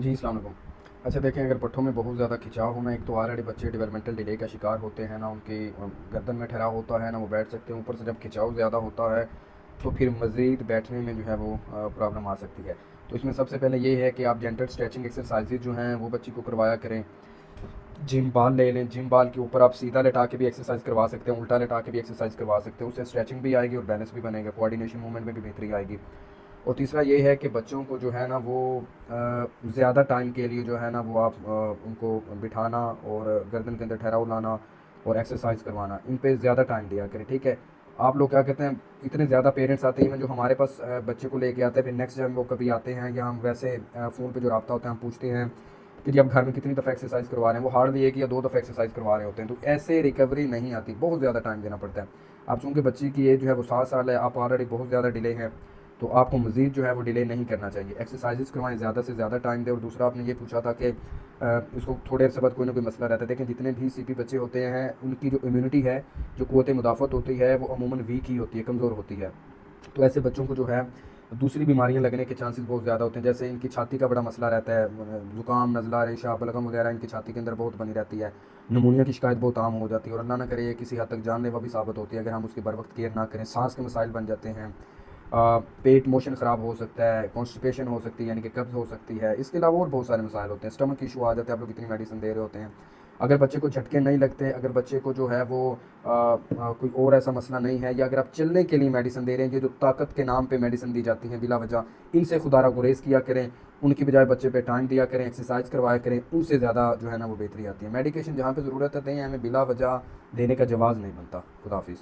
जी, अस्सलाम वालेकुम। अच्छा देखें, अगर पट्ठों में बहुत ज़्यादा खिंचाव होना, एक तो ऑलरेडी बच्चे डेवलपमेंटल डिले का शिकार होते हैं ना, उनकी गर्दन में ठहराव होता है ना, वो बैठ सकते हैं। ऊपर से जब खिंचाव ज़्यादा होता है तो फिर मज़ीद बैठने में जो है वो प्रॉब्लम आ सकती है। तो इसमें सबसे पहले ये है कि आप जेंटल स्ट्रेचिंग एक्सरसाइज़ेज़ जो हैं वो बच्ची को करवाया करें। जिम बॉल ले लें, जिम बॉल के ऊपर आप सीधा लेटा के भी एक्सरसाइज करवा सकते हैं, उल्टा लेटा के भी एक्सरसाइज करवा सकते हैं। उससे स्ट्रेचिंग भी आएगी और बैलेंस भी बनेगा, कोऑर्डिनेशन मूवमेंट में भी बेहतरी आएगी। और तीसरा ये है कि बच्चों को जो है ना वो ज़्यादा टाइम के लिए जो है ना वो आप उनको बिठाना और गर्दन के अंदर ठहराव लाना और एक्सरसाइज करवाना, इन पे ज़्यादा टाइम दिया करें, ठीक है। आप लोग क्या कहते हैं, इतने ज़्यादा पेरेंट्स आते हैं जो हमारे पास बच्चे को लेके आते हैं, फिर नेक्स्ट टाइम वो कभी आते हैं या हम वैसे फ़ोन पे जो रब्ता होता है हम पूछते हैं कि जी आप घर में कितनी दफ़ा एक्सरसाइज करवा रहे हैं, वो हार्डली एक या दो दफ़ा एक्सरसाइज करवा रहे होते हैं। तो ऐसे रिकवरी नहीं आती, बहुत ज़्यादा टाइम देना पड़ता है। आप चूँकि बच्ची की एज जो है वो 7 साल है, आप ऑलरेडी बहुत ज़्यादा डिले हैं, तो आपको मज़ीद जो है वो डिले नहीं करना चाहिए। एक्सरसाइज़ करवाएं, ज़्यादा से ज़्यादा टाइम दें। और दूसरा आपने ये पूछा था कि इसको थोड़े अरसे बाद कोई ना कोई मसला रहता है। देखें, जितने भी सीपी बच्चे होते हैं उनकी जो इम्यूनिटी है, जो क़ुव्वत मुदाफ़त होती है, वो अमूमन वीक ही होती है, कमज़ोर होती है। तो ऐसे बच्चों को जो है दूसरी बीमारियां लगने के चांसेस बहुत ज़्यादा होते हैं। जैसे इनकी छाती का बड़ा मसला रहता है, ज़ुकाम, नज़ला, रेशा, बलगम वगैरह इनकी छाती के अंदर बहुत बनी रहती है। नमूनिया की शिकायत बहुत आम हो जाती है और अल्लाह ना करे ये किसी हद तक जानलेवा भी साबित होती है अगर हम उसकी बर वक्त केयर ना करें। सांस के मसाइल बन जाते हैं, पेट मोशन ख़राब हो सकता है, कॉन्स्टिपेशन हो सकती है यानी कि कब्ज़ हो सकती है। इसके अलावा और बहुत सारे मसाइल होते हैं, स्टमक इशू आ जाते हैं, आप लोग इतनी मेडिसिन दे रहे होते हैं। अगर बच्चे को झटके नहीं लगते, अगर बच्चे को जो है वो कोई और ऐसा मसला नहीं है, या अगर आप चलने के लिए मेडिसिन दे रहे हैं, ये जो ताकत के नाम पे मेडिसिन दी जाती हैं बिला वजह, इनसे खुदारा गुरेज किया करें। उनकी बजाय बच्चे पे टाइम दिया करें, एक्सरसाइज करवाया करें, उनसे ज़्यादा जो है ना वो बेहतरी आती है। मेडिकेशन जहाँ पे ज़रूरत है दें, हमें बिला वजह देने का जवाज़ नहीं बनता। खुदा हाफिज़।